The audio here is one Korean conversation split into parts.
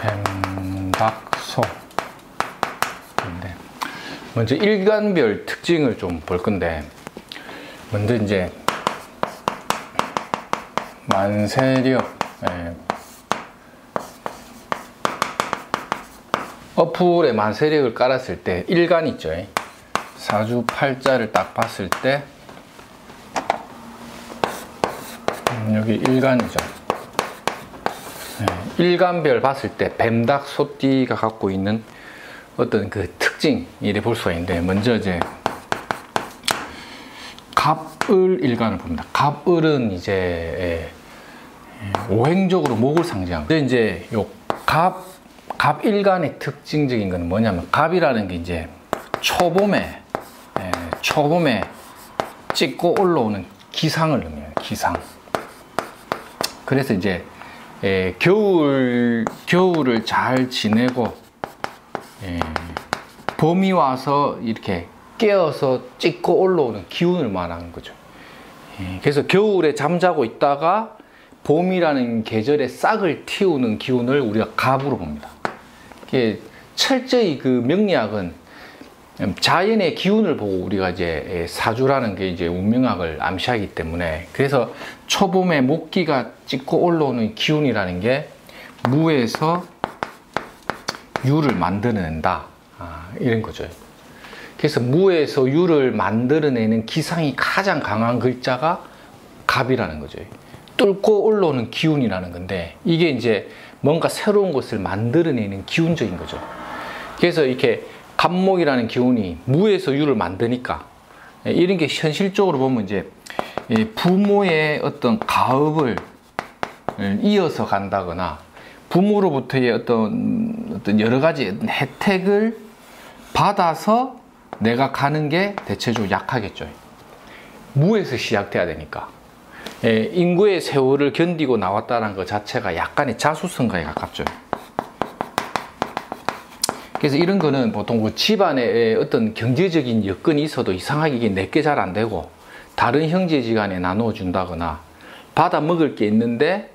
뱀닥소. 먼저 일간별 특징을 좀 볼 건데, 먼저 이제 만세력, 어플에 만세력을 깔았을 때 일간 있죠. 사주팔자를 딱 봤을 때 여기 일간이죠. 일간별 봤을 때 뱀닭 소띠가 갖고 있는 어떤 그 특징 이래 볼 수가 있는데, 먼저 이제 갑을 일간을 봅니다. 갑을은 이제 오행적으로 목을 상징합니다. 근데 이제 요 갑 일간의 특징적인 건 뭐냐면, 갑이라는 게 이제 초봄에 찍고 올라오는 기상을 의미해요. 기상. 그래서 이제 겨울을 잘 지내고 봄이 와서 이렇게 깨어서 찍고 올라오는 기운을 말하는 거죠. 그래서 겨울에 잠자고 있다가 봄이라는 계절에 싹을 틔우는 기운을 우리가 갑으로 봅니다. 철저히 그 명리학은 자연의 기운을 보고 우리가 이제 사주라는 게 이제 운명학을 암시하기 때문에, 그래서 초봄에 목기가 찍고 올라오는 기운이라는 게 무에서 유를 만들어낸다, 이런 거죠. 그래서 무에서 유를 만들어내는 기상이 가장 강한 글자가 갑이라는 거죠. 뚫고 올라오는 기운이라는 건데, 이게 이제 뭔가 새로운 것을 만들어내는 기운적인 거죠. 그래서 이렇게 갑목이라는 기운이 무에서 유를 만드니까, 이런 게 현실적으로 보면 이제 부모의 어떤 가업을 이어서 간다거나 부모로부터의 어떤 여러 가지 혜택을 받아서 내가 가는 게 대체적으로 약하겠죠. 무에서 시작돼야 되니까. 인구의 세월을 견디고 나왔다는 것 자체가 약간의 자수성가에 가깝죠. 그래서 이런 거는 보통 그 집안에 어떤 경제적인 여건이 있어도 이상하게 이게 내게 잘 안 되고, 다른 형제지간에 나누어 준다거나 받아 먹을 게 있는데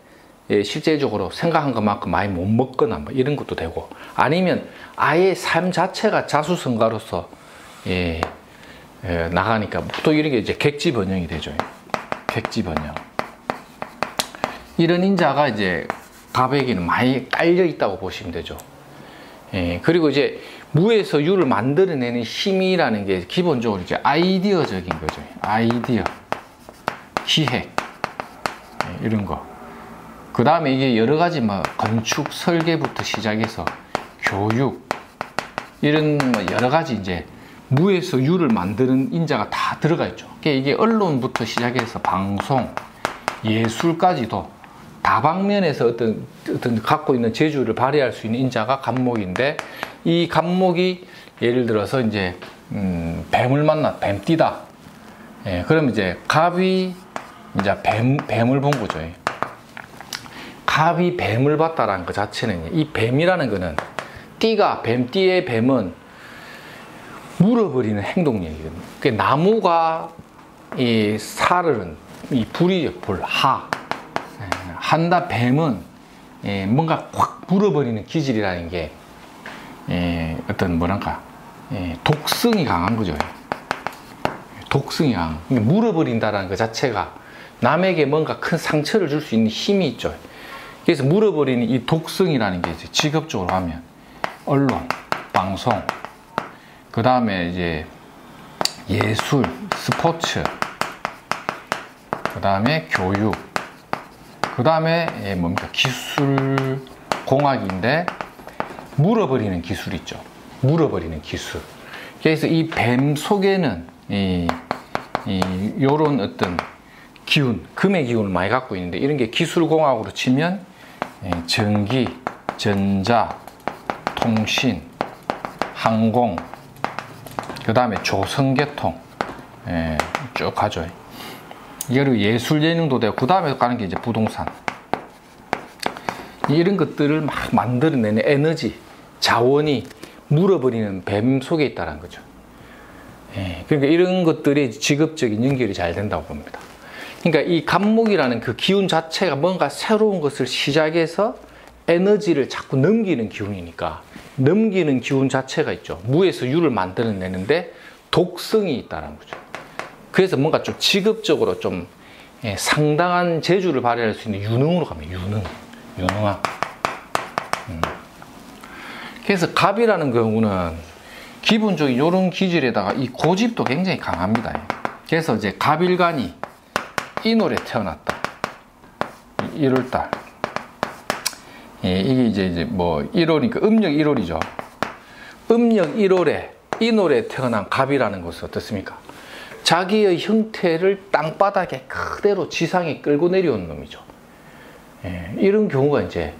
실제적으로 생각한 것만큼 많이 못 먹거나 뭐 이런 것도 되고, 아니면 아예 삶 자체가 자수성가로서 나가니까 보통 이런 게 이제 객지번영이 되죠. 객지번영. 이런 인자가 이제 갑에게는 많이 깔려 있다고 보시면 되죠. 그리고 이제 무에서 유를 만들어내는 힘이라는 게 기본적으로 이제 아이디어적인 거죠. 아이디어, 기획, 이런 거. 그 다음에 이게 여러 가지 뭐 건축, 설계부터 시작해서 교육, 이런 뭐 여러 가지 이제 무에서 유를 만드는 인자가 다 들어가 있죠. 이게 언론부터 시작해서 방송, 예술까지도 다방면에서 어떤 갖고 있는 재주를 발휘할 수 있는 인자가 갑목인데, 이 갑목이 예를 들어서 이제 뱀을 만나 뱀띠다. 그럼 이제 갑이 이제 뱀을 본 거죠. 갑이 뱀을 봤다라는 것 자체는, 이 뱀이라는 거는 뱀띠의 뱀은 물어버리는 행동력이거든요. 그 나무가 이 살은 이 불이 불하 한다. 뱀은 뭔가 확 물어버리는 기질이라는 게 어떤 뭐랄까 독성이 강한 거죠. 독성이 강한. 물어버린다라는 것 자체가 남에게 뭔가 큰 상처를 줄 수 있는 힘이 있죠. 그래서 물어버리는 이 독성이라는 게 이제 직업적으로 하면 언론, 방송, 그 다음에 이제 예술, 스포츠, 그 다음에 교육, 그 다음에 뭡니까? 기술, 공학인데 물어버리는 기술 있죠. 물어버리는 기술. 그래서 이 뱀 속에는 요런 어떤 기운, 금의 기운을 많이 갖고 있는데, 이런 게 기술공학으로 치면 전기, 전자, 통신, 항공, 그 다음에 조선계통 쭉 가죠. 그리고 예술 예능도 되고, 그 다음에 가는 게 이제 부동산. 이런 것들을 막 만들어내는 에너지, 자원이 물어버리는 뱀 속에 있다는 거죠. 그러니까 이런 것들이 직업적인 연결이 잘 된다고 봅니다. 그러니까 이 갑목이라는 그 기운 자체가 뭔가 새로운 것을 시작해서 에너지를 자꾸 넘기는 기운이니까 넘기는 기운 자체가 있죠. 무에서 유를 만들어내는데 독성이 있다는 거죠. 그래서 뭔가 좀 직업적으로 좀 상당한 재주를 발휘할 수 있는 유능으로 가면 유능함. 그래서 갑이라는 경우는 기본적인 이런 기질에다가 이 고집도 굉장히 강합니다. 그래서 이제 갑일간이 인월에 태어났다. 1월달. 이게 이제 뭐 1월이니까 음력 1월이죠. 음력 1월에 인월에 태어난 갑이라는 것은 어떻습니까? 자기의 형태를 땅바닥에 그대로 지상에 끌고 내려온 놈이죠. 이런 경우가 이제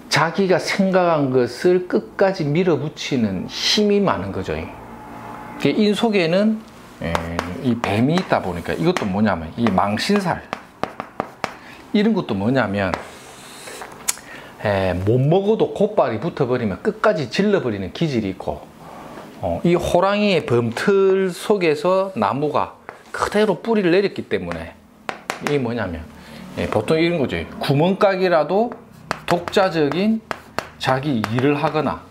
자기가 생각한 것을 끝까지 밀어붙이는 힘이 많은 거죠. 인 속에는 이 뱀이 있다 보니까 이것도 뭐냐면 이 망신살 이런 것도 뭐냐면 못 먹어도 곧발이 붙어버리면 끝까지 질러버리는 기질이 있고 이 호랑이의 범틀 속에서 나무가 그대로 뿌리를 내렸기 때문에 이게 뭐냐면 보통 이런 거죠. 구멍가게라도 독자적인 자기 일을 하거나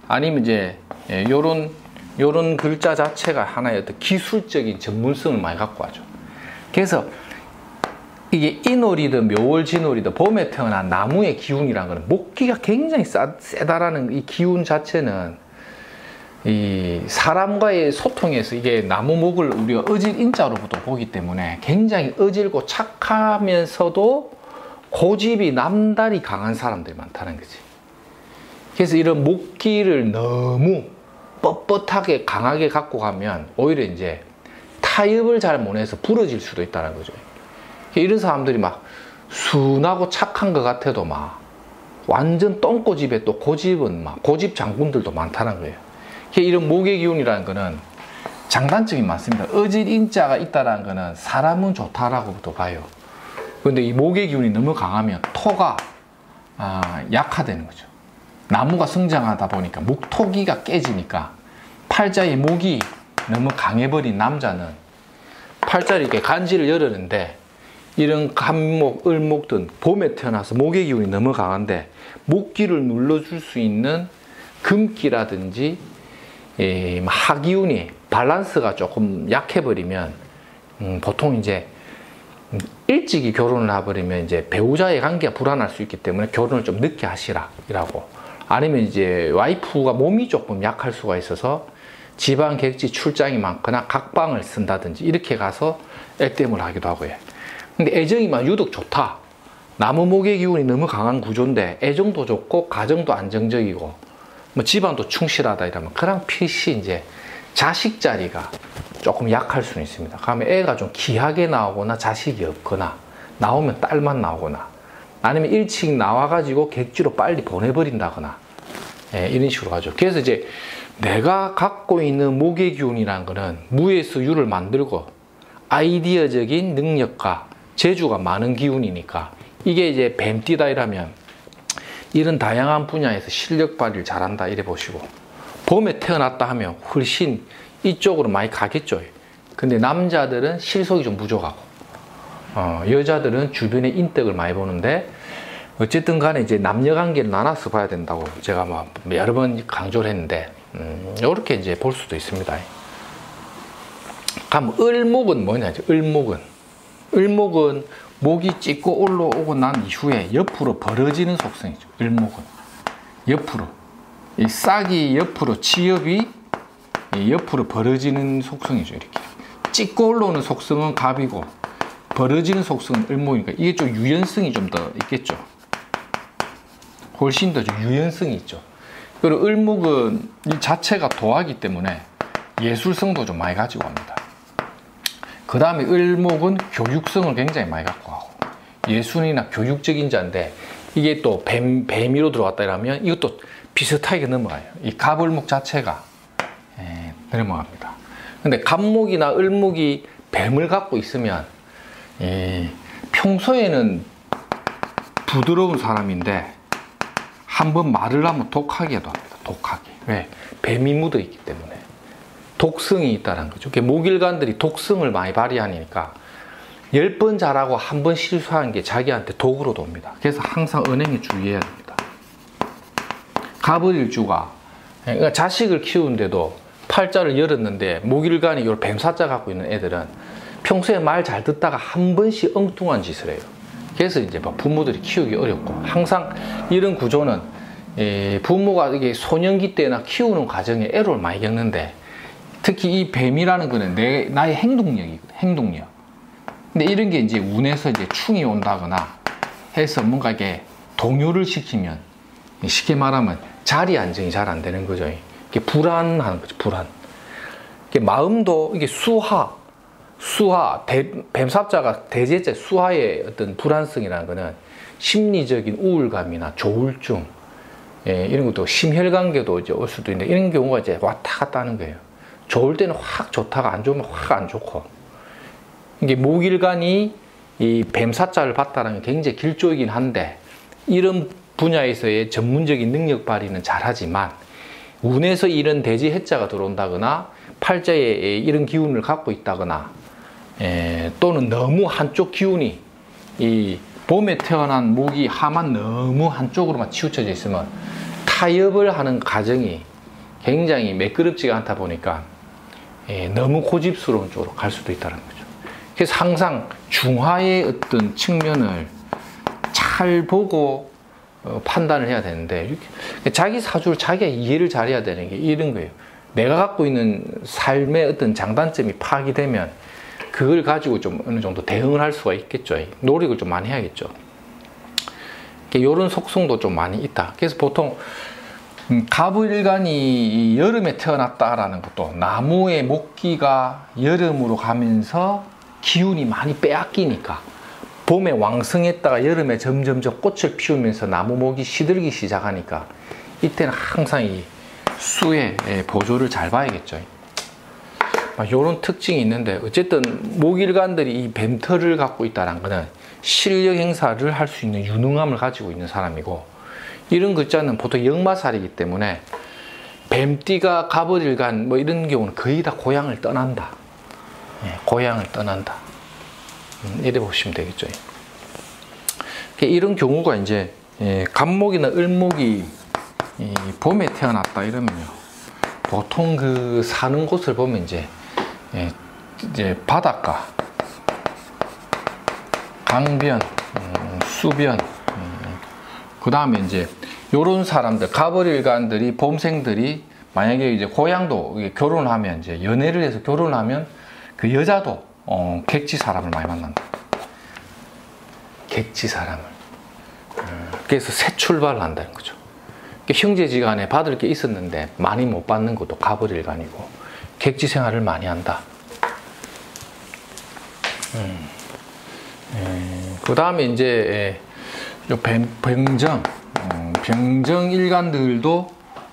아니면 이제 요런 글자 자체가 하나의 어떤 기술적인 전문성을 많이 갖고 하죠. 그래서 이게 인월이든 묘월, 진월이든 봄에 태어난 나무의 기운이라는 것은 목기가 굉장히 세다라는 이 기운 자체는 이 사람과의 소통에서 이게 나무 목을 우리가 어질 인자로부터 보기 때문에 굉장히 어질고 착하면서도 고집이 남다리 강한 사람들이 많다는 거지. 그래서 이런 목기를 너무 뻣뻣하게 강하게 갖고 가면 오히려 이제 타협을 잘 못해서 부러질 수도 있다는 거죠. 이런 사람들이 막 순하고 착한 것 같아도 막 완전 똥꼬집에 또 고집은 막 고집 장군들도 많다는 거예요. 이런 목의 기운이라는 거는 장단점이 많습니다. 어질 인자가 있다는 거는 사람은 좋다라고부터 봐요. 그런데 이 목의 기운이 너무 강하면 토가 약화되는 거죠. 나무가 성장하다 보니까 목토기가 깨지니까 팔자의 목이 너무 강해버린 남자는 팔자를 이렇게 간지를 열었는데 이런 간목, 을목 등 봄에 태어나서 목의 기운이 너무 강한데 목기를 눌러줄 수 있는 금기라든지 하기운이 밸런스가 조금 약해버리면 보통 이제 일찍이 결혼을 해버리면 이제 배우자의 관계가 불안할 수 있기 때문에 결혼을 좀 늦게 하시라고 아니면 이제 와이프가 몸이 조금 약할 수가 있어서 지방 객지 출장이 많거나 각방을 쓴다든지 이렇게 가서 액땜을 하기도 하고요. 근데 애정이 막 유독 좋다. 나무 목의 기운이 너무 강한 구조인데 애정도 좋고 가정도 안정적이고 뭐 집안도 충실하다 이러면 그랑 필시 이제 자식 자리가 조금 약할 수는 있습니다. 그러면 애가 좀 귀하게 나오거나 자식이 없거나 나오면 딸만 나오거나 아니면 일찍 나와가지고 객지로 빨리 보내버린다거나 이런 식으로 하죠. 그래서 이제 내가 갖고 있는 목의 기운이라는 거는 무에서 유를 만들고 아이디어적인 능력과 재주가 많은 기운이니까 이게 이제 뱀띠다 이라면 이런 다양한 분야에서 실력 발휘를 잘한다 이래 보시고 봄에 태어났다 하면 훨씬 이쪽으로 많이 가겠죠. 근데 남자들은 실속이 좀 부족하고 여자들은 주변에 인덕을 많이 보는데 어쨌든 간에 이제 남녀 관계를 나눠서 봐야 된다고 제가 막 여러 번 강조를 했는데 이렇게 이제 볼 수도 있습니다. 그럼 을목은 뭐냐죠? 을목은 목이 찢고 올라오고 난 이후에 옆으로 벌어지는 속성이죠. 을목은 옆으로 이 싹이 옆으로 치엽이 옆으로 벌어지는 속성이죠. 이렇게 찢고 올라오는 속성은 갑이고 벌어지는 속성은 을목이니까 이게 좀 유연성이 좀 더 있겠죠. 훨씬 더 유연성이 있죠. 그리고 을목은 이 자체가 도하기 때문에 예술성도 좀 많이 가지고 갑니다. 그 다음에 을목은 교육성을 굉장히 많이 갖고 가고 예술이나 교육적인 자인데 이게 또 뱀이로 들어갔다 이러면 이것도 비슷하게 넘어가요. 이 갑을목 자체가 넘어갑니다. 근데 갑목이나 을목이 뱀을 갖고 있으면 평소에는 부드러운 사람인데 한번 말을 하면 독하게 해도 합니다. 독하게. 왜? 뱀이 묻어 있기 때문에 독성이 있다는 거죠. 목일간들이 독성을 많이 발휘하니까 10번 잘하고 한 번 실수한 게 자기한테 독으로도 옵니다. 그래서 항상 은행에 주의해야 됩니다. 갑을일주가, 그러니까 자식을 키우는데도 팔자를 열었는데 목일간이 요 뱀사자 갖고 있는 애들은 평소에 말 잘 듣다가 한 번씩 엉뚱한 짓을 해요. 그래서 이제 막 부모들이 키우기 어렵고, 항상 이런 구조는 부모가 이게 소년기 때나 키우는 과정에 애로를 많이 겪는데, 특히 이 뱀이라는 거는 나의 행동력이거든, 행동력. 근데 이런 게 이제 운에서 이제 충이 온다거나 해서 뭔가 이게 동요를 시키면, 쉽게 말하면 자리 안정이 잘 안 되는 거죠. 이게 불안한 거죠, 불안. 이게 마음도 이게 수하, 뱀삽자가 대제자 수하의 어떤 불안성이라는 거는 심리적인 우울감이나 조울증, 이런 것도 심혈관계도 이제 올 수도 있는데, 이런 경우가 이제 왔다 갔다 하는 거예요. 좋을 때는 확 좋다가 안 좋으면 확 안 좋고, 이게 목일간이 이 뱀사자를 봤다는 게 굉장히 길조이긴 한데, 이런 분야에서의 전문적인 능력 발휘는 잘하지만, 운에서 이런 대지 해자가 들어온다거나 팔자에 이런 기운을 갖고 있다거나, 또는 너무 한쪽 기운이, 이 봄에 태어난 목이 하만 너무 한쪽으로만 치우쳐져 있으면 타협을 하는 과정이 굉장히 매끄럽지가 않다 보니까 너무 고집스러운 쪽으로 갈 수도 있다는 거죠. 그래서 항상 중화의 어떤 측면을 잘 보고 판단을 해야 되는데, 자기 사주를 자기가 이해를 잘해야 되는 게 이런 거예요. 내가 갖고 있는 삶의 어떤 장단점이 파악이 되면 그걸 가지고 좀 어느 정도 대응을 할 수가 있겠죠. 노력을 좀 많이 해야겠죠. 이런 속성도 좀 많이 있다. 그래서 보통 갑을일간이 여름에 태어났다라는 것도, 나무의 목기가 여름으로 가면서 기운이 많이 빼앗기니까 봄에 왕성했다가 여름에 점점점 꽃을 피우면서 나무 목이 시들기 시작하니까, 이때는 항상 이 수의 보조를 잘 봐야겠죠. 이런 특징이 있는데, 어쨌든 목일간들이 이 뱀털을 갖고 있다는 것은 실력 행사를 할 수 있는 유능함을 가지고 있는 사람이고, 이런 글자는 보통 역마살이기 때문에 뱀띠가 갑을일간 뭐 이런 경우는 거의 다 고향을 떠난다. 고향을 떠난다. 이래 보시면 되겠죠. 이런 경우가 이제 갑목이나 을목이 봄에 태어났다 이러면요, 보통 그 사는 곳을 보면 이제 바닷가, 강변, 수변, 그 다음에 이제 요런 사람들, 갑을일간들이, 봄생들이 만약에 이제 고향도 결혼하면, 이제 연애를 해서 결혼하면 그 여자도 객지 사람을 많이 만난다. 객지 사람을. 그래서 새 출발을 한다는 거죠. 형제지간에 받을 게 있었는데 많이 못 받는 것도 갑을일간이고, 객지 생활을 많이 한다. 그 다음에 이제 요 병정일간들도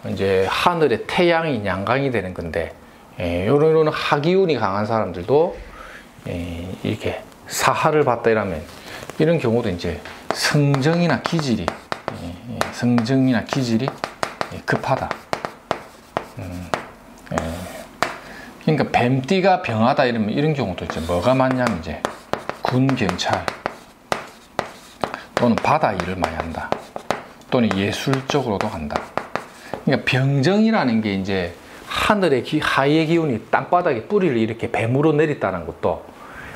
이제 하늘의 태양이 양강이 되는 건데, 요런 하기운이 강한 사람들도 이렇게 사하를 봤다 이러면, 이런 경우도 이제 성정이나 기질이 급하다. 그러니까 뱀띠가 병하다 이러면, 이런 경우도 이제 뭐가 많냐면 이제 군, 경찰, 또는 바다 일을 많이 한다. 또는 예술 쪽으로도 간다. 그러니까 병정이라는 게 이제 하늘의 하의 기운이 땅바닥에 뿌리를 이렇게 뱀으로 내렸다는 것도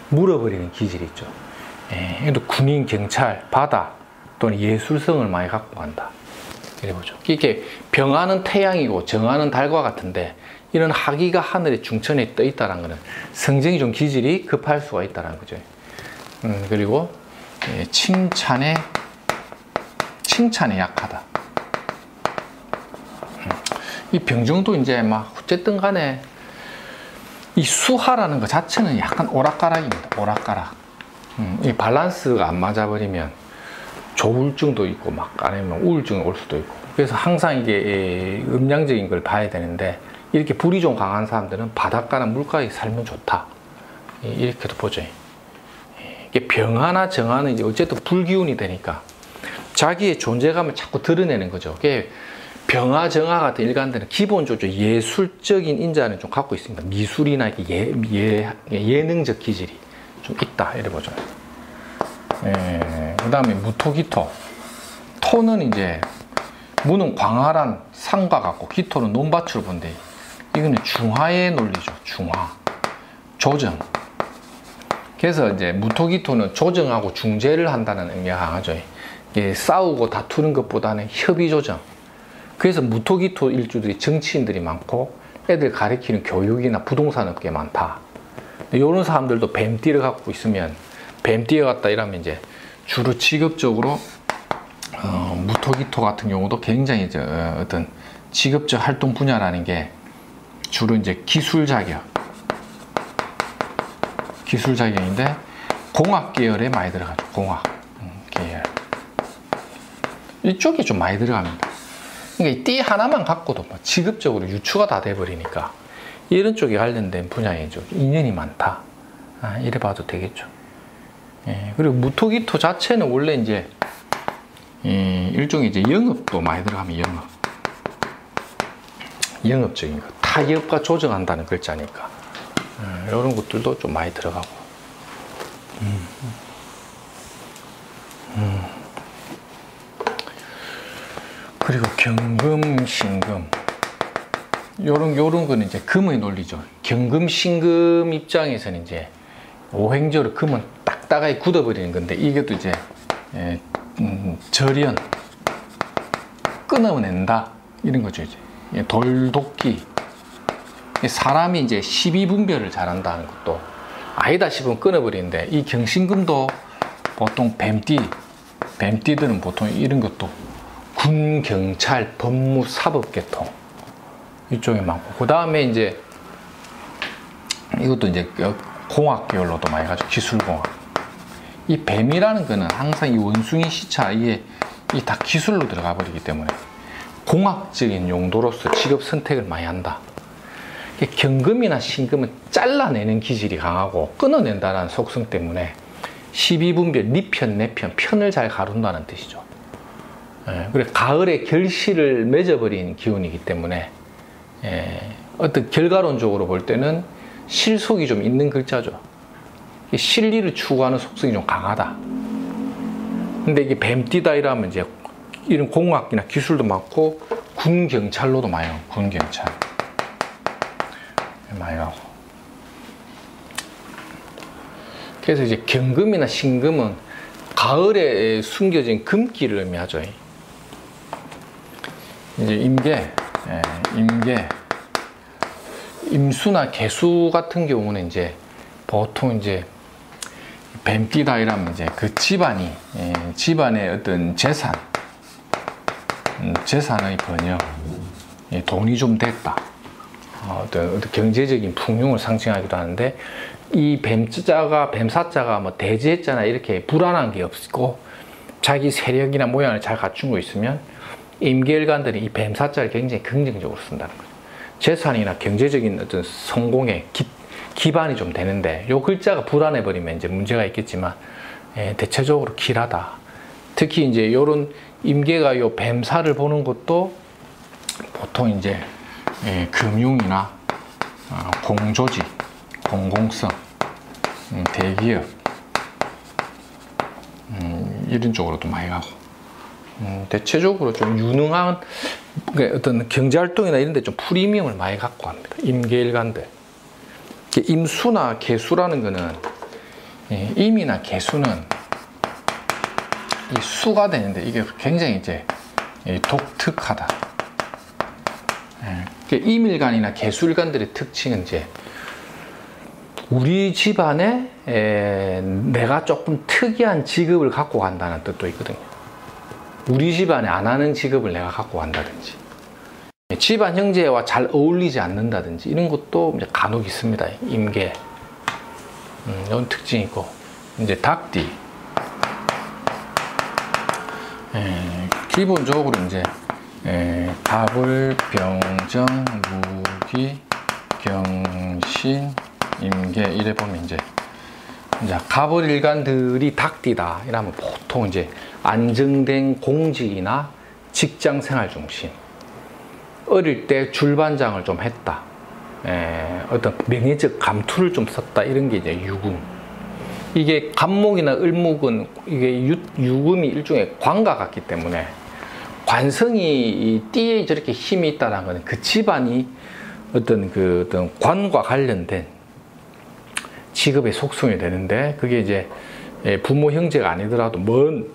물어버리는 기질이 있죠. 또 군인, 경찰, 바다, 또는 예술성을 많이 갖고 간다. 이래 보죠. 이게 병하는 태양이고 정하는 달과 같은데, 이런 하기가 하늘의 중천에 떠 있다는 것은 성정이 좀 기질이 급할 수가 있다는 거죠. 그리고 칭찬에 약하다. 이 병정도 이제 막 어쨌든 간에 이 수하라는 것 자체는 약간 오락가락입니다. 오락가락. 이 밸런스가 안 맞아버리면 조울증도 있고, 막 아니면 우울증이 올 수도 있고, 그래서 항상 이게 음양적인 걸 봐야 되는데, 이렇게 불이 좀 강한 사람들은 바닷가나 물가에 살면 좋다. 이렇게도 보죠. 이게 병하나 정하는 이제 어쨌든 불기운이 되니까 자기의 존재감을 자꾸 드러내는 거죠. 그게 병하, 정하 같은 일간들은 기본적으로 예술적인 인자는 좀 갖고 있습니다. 미술이나 예능적 기질이 좀 있다 이래 보죠. 그 다음에 무토기토. 토는 이제 무는 광활한 산과 같고 기토는 논밭으로 본데 이거는 중화의 논리죠. 중화. 조정. 그래서 이제 무토기토는 조정하고 중재를 한다는 의미가 강하죠. 싸우고 다투는 것보다는 협의 조정. 그래서 무토기토 일주들이 정치인들이 많고 애들 가르치는 교육이나 부동산 업계 많다. 이런 사람들도 뱀띠를 갖고 있으면 뱀띠에 갔다 이러면 이제 주로 직업적으로 무토기토 같은 경우도 굉장히 이제 어떤 직업적 활동 분야라는 게 주로 이제 기술 자격인데 공학 계열에 많이 들어가죠. 공학 계열 이쪽이 좀 많이 들어갑니다. 그러니까 이 띠 하나만 갖고도 뭐 직업적으로 유추가 다 돼버리니까 이런 쪽에 관련된 분야에 좀 인연이 많다. 이래 봐도 되겠죠. 그리고 무토기토 자체는 원래 이제 일종의 이제 영업도 많이 들어가면 영업적인 거, 타협과 조정한다는 글자니까 이런 것들도 좀 많이 들어가고. 그리고 경금, 신금. 요런 거는 이제 금의 논리죠. 경금, 신금 입장에서는 이제 오행적으로 금은 딱딱하게 굳어버리는 건데 이것도 이제 절연, 끊어낸다 이런 거죠. 이제 돌독기. 사람이 이제 12분별을 잘한다는 것도 아니다 싶으면 끊어버리는데 이 경신금도 보통 뱀띠들은 보통 이런 것도 군, 경찰, 법무, 사법계통 이쪽에 많고 그 다음에 이제 이것도 이제 공학 계열로도 많이 가죠. 기술공학. 이 뱀이라는 거는 항상 이 원숭이 시차 이게 다 기술로 들어가 버리기 때문에 공학적인 용도로서 직업 선택을 많이 한다. 경금이나 신금은 잘라내는 기질이 강하고 끊어낸다는 속성 때문에 12분별, 니편, 내편, 편을 잘 가룬다는 뜻이죠. 그리고 가을에 결실을 맺어버린 기운이기 때문에 어떤 결과론적으로 볼 때는 실속이 좀 있는 글자죠. 실리를 추구하는 속성이 좀 강하다. 근데 이게 뱀띠다 이러면 이제 이런 공학이나 기술도 많고 군 경찰로도 많이 가고 군 경찰 많이 가고. 그래서 이제 경금이나 신금은 가을에 숨겨진 금기를 의미하죠. 이제 임계, 임수나 개수 같은 경우는 이제 보통 이제 뱀띠다 이러면 이제 그 집안의 어떤 재산의 번영, 돈이 좀 됐다. 어떤 경제적인 풍요를 상징하기도 하는데 이 뱀사자가 뭐 대지했잖아 이렇게 불안한 게 없고 자기 세력이나 모양을 잘 갖춘 거 있으면 임계일관들이 이 뱀사자를 굉장히 긍정적으로 쓴다는 거죠. 재산이나 경제적인 어떤 성공의 기반이 좀 되는데 요 글자가 불안해버리면 이제 문제가 있겠지만 대체적으로 길하다. 특히 이제 요런 임계가 요 뱀사를 보는 것도 보통 이제 금융이나 공조직, 공공성, 대기업 이런 쪽으로도 많이 가고 대체적으로 좀 유능한 어떤 경제활동이나 이런 데 좀 프리미엄을 많이 갖고 합니다. 임계일관들. 임수나 개수라는 거는 임이나 개수는 이 수가 되는데 이게 굉장히 이제 독특하다. 임일간이나 개수일간들의 특징은 이제 우리 집안에 내가 조금 특이한 직업을 갖고 간다는 뜻도 있거든요. 우리 집안에 안 하는 직업을 내가 갖고 간다든지 집안 형제와 잘 어울리지 않는다든지 이런 것도 이제 간혹 있습니다. 임계 이런 특징이 있고 이제 닭띠 기본적으로 이제 갑을, 병정, 무기, 경신, 임계 이래 보면 이제 갑을 일간들이 닭띠다 이러면 보통 이제 안정된 공직이나 직장 생활 중심, 어릴 때 줄반장을 좀 했다, 어떤 명예적 감투를 좀 썼다 이런 게 이제 유금. 이게 간목이나 을목은 이게 유금이 일종의 관과 같기 때문에 관성이 이 띠에 저렇게 힘이 있다는 것은 그 집안이 어떤 관과 관련된 직업의 속성이 되는데, 그게 이제 부모 형제가 아니더라도 먼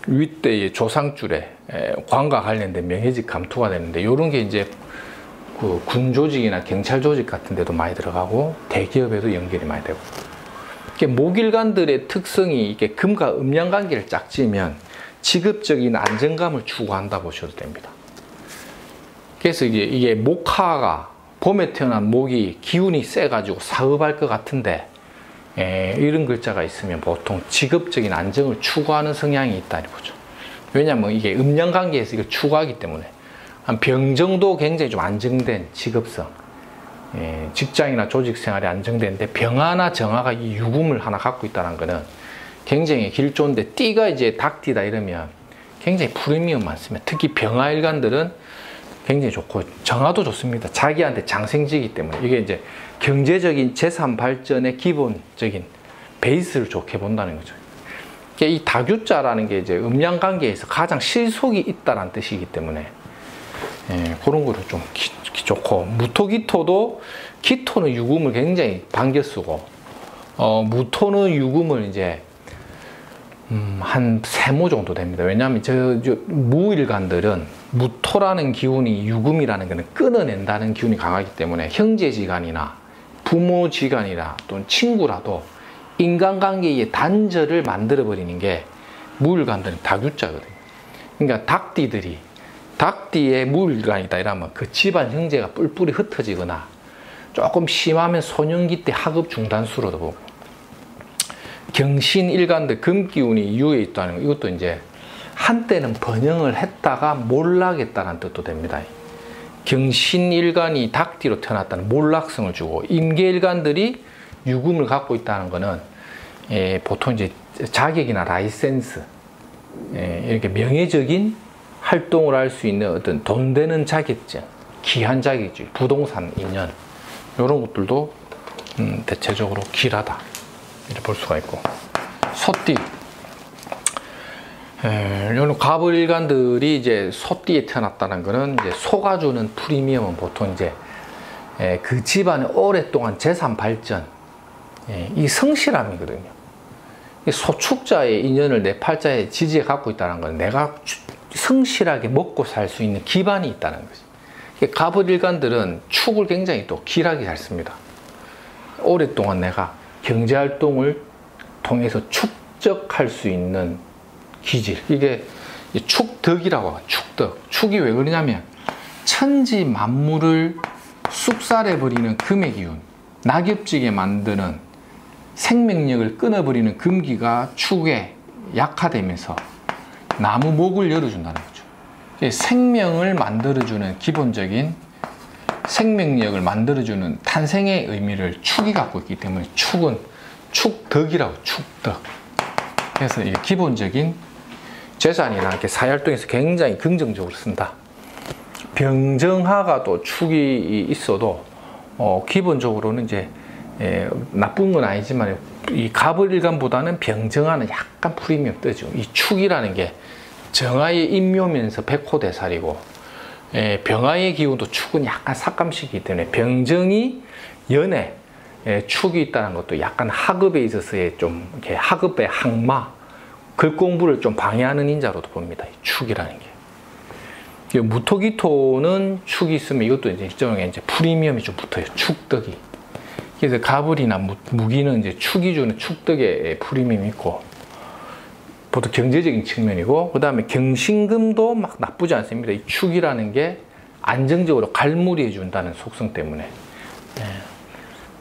윗대의 조상줄에 관과 관련된 명예직 감투가 되는데, 이런 게 이제 그 군 조직이나 경찰 조직 같은 데도 많이 들어가고 대기업에도 연결이 많이 되고. 목일간들의 특성이 이게 금과 음양 관계를 짝지으면 직업적인 안정감을 추구한다 보셔도 됩니다. 그래서 이게 목화가 봄에 태어난 목이 기운이 세가지고 사업할 것 같은데 이런 글자가 있으면 보통 직업적인 안정을 추구하는 성향이 있다 이거죠. 왜냐하면 이게 음양 관계에서 이걸 추구하기 때문에. 한 병정도 굉장히 좀 안정된 직업성, 직장이나 조직 생활이 안정되는데 병화나 정화가 이 유금을 하나 갖고 있다는 거는 굉장히 길 좋은데, 띠가 이제 닭띠다 이러면 굉장히 프리미엄 많습니다. 특히 병화일간들은 굉장히 좋고 정화도 좋습니다. 자기한테 장생지기 때문에 이게 이제 경제적인 재산 발전의 기본적인 베이스를 좋게 본다는 거죠. 이 다규자라는 게 이제 음양 관계에서 가장 실속이 있다는 뜻이기 때문에 그런 거를 좀 좋고, 무토기토도 기토는 유금을 굉장히 반겨 쓰고 무토는 유금을 이제 한 세모 정도 됩니다. 왜냐하면 저 무일간들은 무토라는 기운이 유금이라는 것은 끊어낸다는 기운이 강하기 때문에 형제지간이나 부모지간이나 또는 친구라도 인간관계의 단절을 만들어버리는 게 무일간들은 다규자거든요. 그러니까 닭띠의 무일간이다 이러면 그 집안 형제가 뿔뿔이 흩어지거나 조금 심하면 소년기 때 학업 중단수로도 보고, 경신일간들 금기운이 유에 있다는 거, 이것도 이제 한때는 번영을 했다가 몰락했다는 뜻도 됩니다. 경신일간이 닭띠로 태어났다는 몰락성을 주고, 임계일간들이 유금을 갖고 있다는 거는 보통 이제 자격이나 라이센스, 이렇게 명예적인 활동을 할 수 있는 어떤 돈 되는 자격증, 기한 자격증, 부동산 인연, 이런 것들도 대체적으로 길하다 이렇게 볼 수가 있고, 소띠, 이런 갑을일간들이 이제 소띠에 태어났다는 것은 이제 소가 주는 프리미엄은 보통 이제 그 집안의 오랫동안 재산 발전, 이 성실함이거든요. 소축자의 인연을 내 팔자에 지지해 갖고 있다는 건 내가 성실하게 먹고 살 수 있는 기반이 있다는 거지. 갑을일간들은 축을 굉장히 또 길하게 잘 씁니다. 오랫동안 내가 경제활동을 통해서 축적할 수 있는 기질, 이게 축덕이라고 하죠. 축덕. 축이 왜 그러냐면 천지 만물을 쑥살해버리는 금의 기운, 낙엽지게 만드는 생명력을 끊어버리는 금기가 축에 약화되면서 나무 목을 열어준다는 거죠. 생명을 만들어주는 기본적인 생명력을 만들어주는 탄생의 의미를 축이 갖고 있기 때문에 축은 축덕이라고, 축덕. 그래서 이게 기본적인 재산이나 이렇게 사활동에서 굉장히 긍정적으로 쓴다. 병정화가 또 축이 있어도 기본적으로는 이제 나쁜 건 아니지만 이 갑을일간보다는 병정화는 약간 프리미엄 뜨죠. 이 축이라는 게 정화의 인묘면서 백호대살이고, 병화의 기운도 축은 약간 삭감시키기 때문에 병정이 연에 축이 있다는 것도 약간 학업에 있어서의 좀 이렇게 학업의 항마, 글 공부를 좀 방해하는 인자로도 봅니다. 이 축이라는 게. 무토기토는 축이 있으면 이것도 이제 일종의 이제 프리미엄이 좀 붙어요. 축덕이. 그래서 갑을이나 무기는 이제 축이 주는 축덕의 프리미엄이 있고, 보통 경제적인 측면이고, 그 다음에 경신금도 막 나쁘지 않습니다. 이 축이라는 게 안정적으로 갈무리해 준다는 속성 때문에.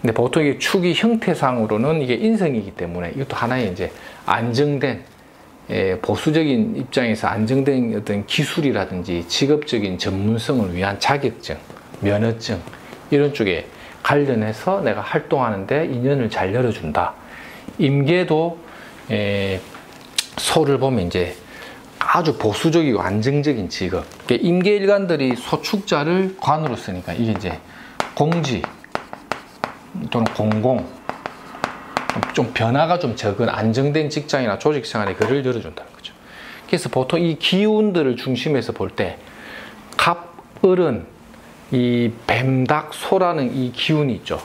근데 보통 이게 축이 형태상으로는 이게 인성이기 때문에 이것도 하나의 이제 안정된, 보수적인 입장에서 안정된 어떤 기술이라든지 직업적인 전문성을 위한 자격증, 면허증, 이런 쪽에 관련해서 내가 활동하는데 인연을 잘 열어준다. 임계도 소를 보면 이제 아주 보수적이고 안정적인 직업. 임계일간들이 소축자를 관으로 쓰니까 이게 이제 공지 또는 공공, 좀 변화가 좀 적은 안정된 직장이나 조직 생활에 글을 열어준다는 거죠. 그래서 보통 이 기운들을 중심에서 볼 때 갑을은 이 뱀닭소라는 이 기운이 있죠.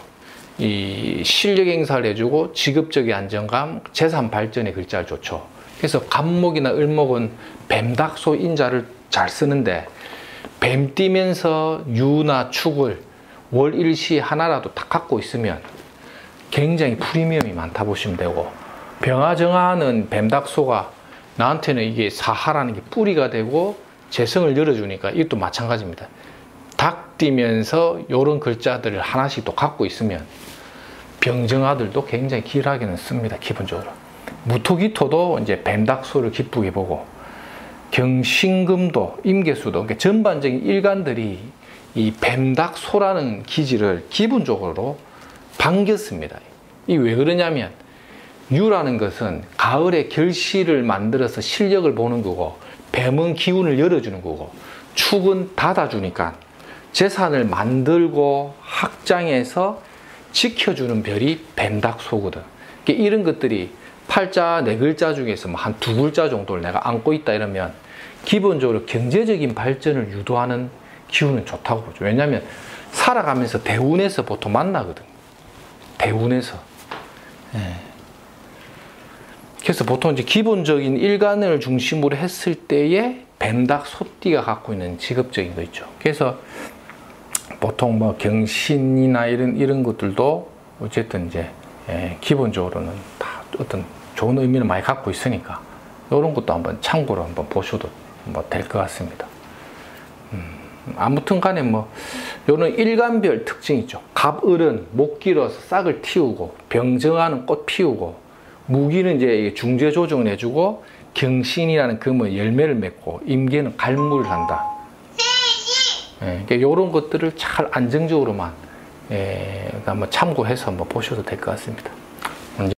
이 실력 행사를 해주고 직업적인 안정감, 재산 발전의 글자를 좋죠. 그래서 갑목이나 을목은 뱀닭소 인자를 잘 쓰는데 뱀 띠면서 유나 축을 월일시 하나라도 딱 갖고 있으면 굉장히 프리미엄이 많다 보시면 되고, 병화정화는 뱀닭소가 나한테는 이게 사하라는 게 뿌리가 되고 재성을 열어주니까 이것도 마찬가지입니다. 닭 띠면서 이런 글자들을 하나씩 또 갖고 있으면 병정화들도 굉장히 길하게는 씁니다. 기본적으로 무토기토도 이제 뱀닭소를 기쁘게 보고, 경신금도 임계수도, 그러니까 전반적인 일간들이 이 뱀닭소라는 기질을 기본적으로 반겼습니다. 이 왜 그러냐면 유라는 것은 가을에 결실을 만들어서 실력을 보는 거고, 뱀은 기운을 열어주는 거고, 축은 닫아주니까 재산을 만들고 확장해서 지켜주는 별이 뱀닭소거든. 그러니까 이런 것들이 팔자 네 글자 중에서 한 두 글자 정도를 내가 안고 있다 이러면 기본적으로 경제적인 발전을 유도하는 기운은 좋다고 보죠. 왜냐하면 살아가면서 대운에서 보통 만나거든. 대운에서. 그래서 보통 이제 기본적인 일간을 중심으로 했을 때에 뱀닭 소띠가 갖고 있는 직업적인 거 있죠. 그래서 보통 뭐 경신이나 이런 것들도 어쨌든 이제 기본적으로는 다 어떤 좋은 의미를 많이 갖고 있으니까 이런 것도 한번 참고로 한번 보셔도 뭐 될 것 같습니다. 아무튼 간에 뭐 요런 일간별 특징이 있죠. 갑을은 목 길어서 싹을 틔우고, 병정화는 꽃 피우고, 무기는 이제 중재 조정을 해주고, 경신이라는 금은 열매를 맺고, 임계는 갈무를 한다. 그러니까 이런 것들을 잘 안정적으로만 한번 참고해서 한번 보셔도 될 것 같습니다.